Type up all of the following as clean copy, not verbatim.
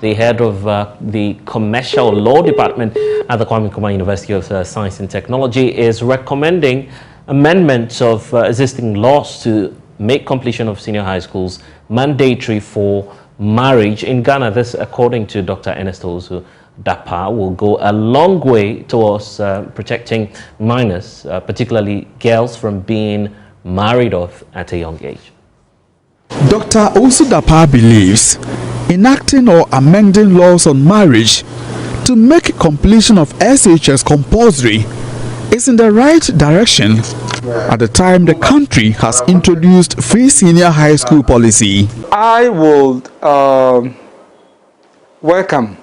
the head of the Commercial Law Department at the Kwame Nkrumah University of Science and Technology, is recommending amendments of existing laws to make completion of senior high schools mandatory for marriage in Ghana. This, according to Dr. Ernest Owusu Dapa, will go a long way towards protecting minors, particularly girls, from being married off at a young age. Dr. Owusu Dapa believes enacting or amending laws on marriage to make completion of SHS compulsory is in the right direction at the time the country has introduced free senior high school policy. I would welcome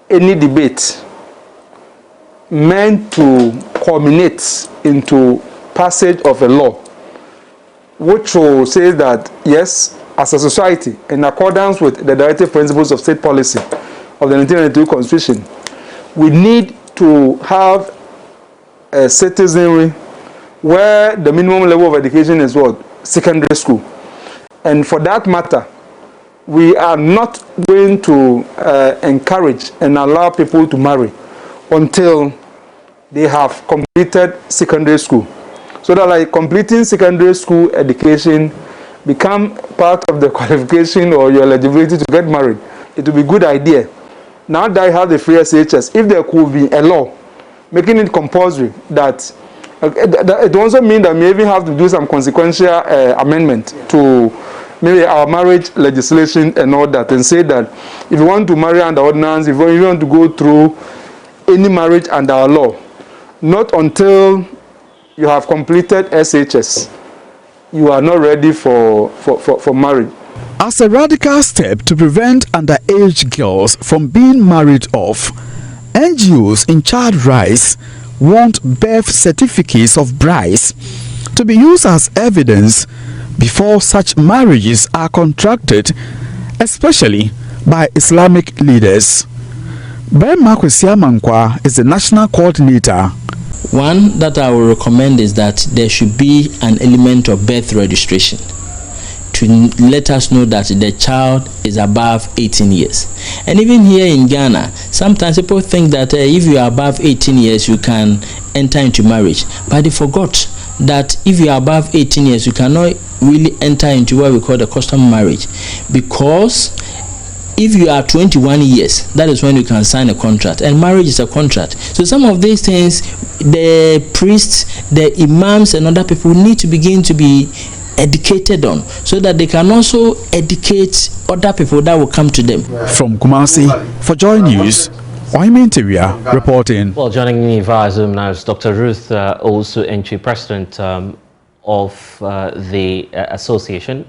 any debate meant to culminate into passage of a law which will say that, yes, as a society, in accordance with the directive principles of state policy of the 1992 Constitution, we need to have a citizenry where the minimum level of education is what? Secondary school. And for that matter, we are not going to encourage and allow people to marry until they have completed secondary school. So that, like, completing secondary school education become part of the qualification or your eligibility to get married. It will be a good idea. Now that I have the free SHS, if there could be a law making it compulsory, that it also means that we even have to do some consequential amendment to maybe our marriage legislation and all that, and say that if you want to marry under ordinance, if you want to go through any marriage under our law, not until you have completed SHS, you are not ready for marriage. As a radical step to prevent underage girls from being married off, NGOs in child rights want birth certificates of brides to be used as evidence before such marriages are contracted, especially by Islamic leaders. Bema Kwesiamankwa is the national coordinator. One that I will recommend is that there should be an element of birth registration to let us know that the child is above 18 years. And even here in Ghana, sometimes people think that if you are above 18 years, you can enter into marriage. But they forgot that if you are above 18 years, you cannot really enter into what we call the custom marriage, because if you are 21 years, that is when you can sign a contract, and marriage is a contract. So some of these things, the priests, the imams, and other people need to begin to be educated on, so that they can also educate other people that will come to them. From Kumasi, for Joy News, Oime Interior reporting. Well, joining me via Zoom now is Dr. Ruth Owusu Entry, President of the association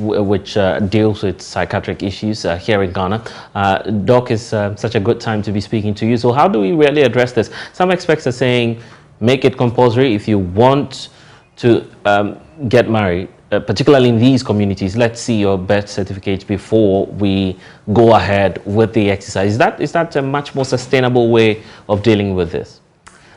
which deals with psychiatric issues here in Ghana. Doc, is such a good time to be speaking to you. So how do we really address this? Some experts are saying make it compulsory if you want to get married, particularly in these communities. Let's see your birth certificate before we go ahead with the exercise. Is that a much more sustainable way of dealing with this?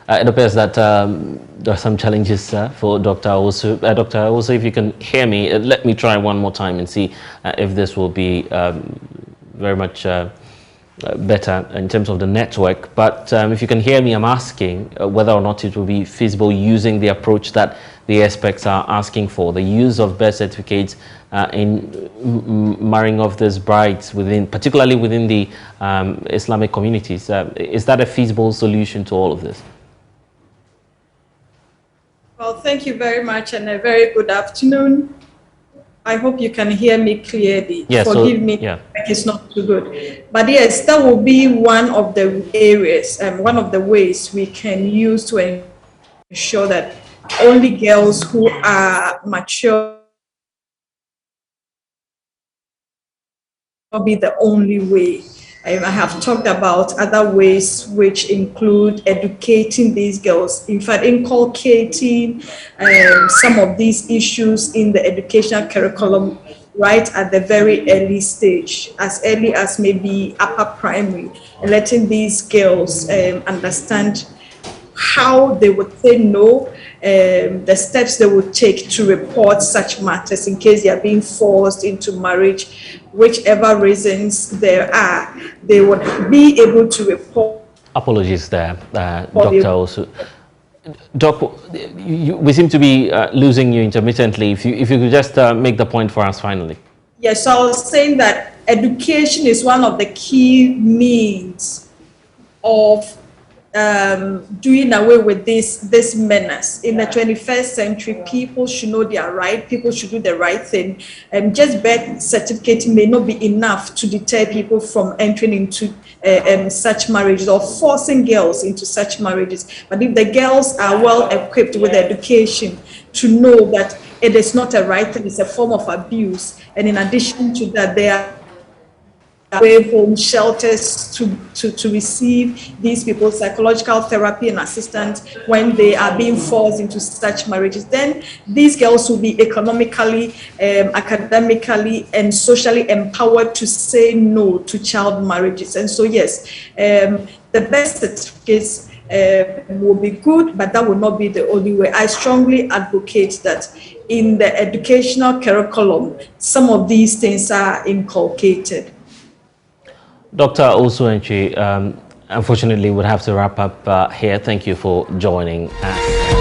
It appears that there are some challenges for Dr. Owusu. Dr. Owusu, if you can hear me, let me try one more time and see if this will be very much better in terms of the network. But if you can hear me, I'm asking whether or not it will be feasible using the approach that the experts are asking for, the use of birth certificates in marrying off these brides, particularly within the Islamic communities. Is that a feasible solution to all of this? Well, thank you very much, and a very good afternoon. I hope you can hear me clearly. Yes, Forgive me, it's not too good. But yes, that will be one of the areas and one of the ways we can use to ensure that only girls who are mature will be the only way. I have talked about other ways, which include educating these girls, in fact, inculcating some of these issues in the educational curriculum right at the very early stage, as early as maybe upper primary, and letting these girls understand how they would say no, the steps they would take to report such matters in case they are being forced into marriage, whichever reasons there are, they would be able to report. Apologies there, Dr. Also. Doc, we seem to be losing you intermittently. If you could just make the point for us finally. Yes, so I was saying that education is one of the key means of doing away with this menace. In the 21st century, people should know their right, people should do the right thing. Just birth certificate may not be enough to deter people from entering into such marriages or forcing girls into such marriages. But if the girls are well equipped with education to know that it is not a right thing, it's a form of abuse, and in addition to that, they are home shelters to receive these people psychological therapy and assistance when they are being forced into such marriages, then these girls will be economically, academically, and socially empowered to say no to child marriages. And so, yes, the best certificates will be good, but that will not be the only way. I strongly advocate that in the educational curriculum, some of these things are inculcated. Dr. Osuenchi, unfortunately, we'll have to wrap up here. Thank you for joining us.